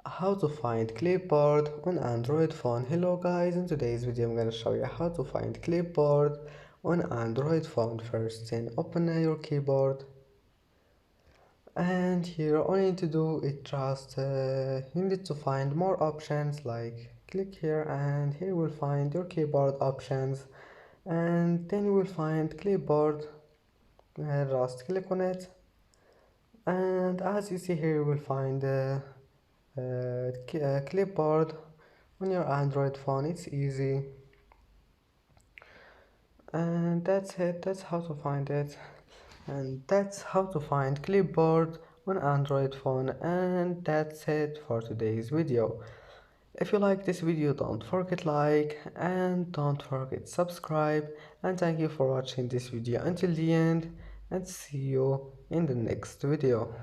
How to find clipboard on Android phone. Hello guys, in today's video I'm gonna show you how to find clipboard on Android phone. First then open your keyboard, and here all you need to do is just you need to find more options, like click here, and here you will find your keyboard options, and then you will find clipboard. Just click on it, and as you see here you will find clipboard on your Android phone. It's easy, and that's it. That's how to find it, and that's how to find clipboard on Android phone. And that's it for today's video. If you like this video, don't forget like and don't forget subscribe, and thank you for watching this video until the end, and see you in the next video.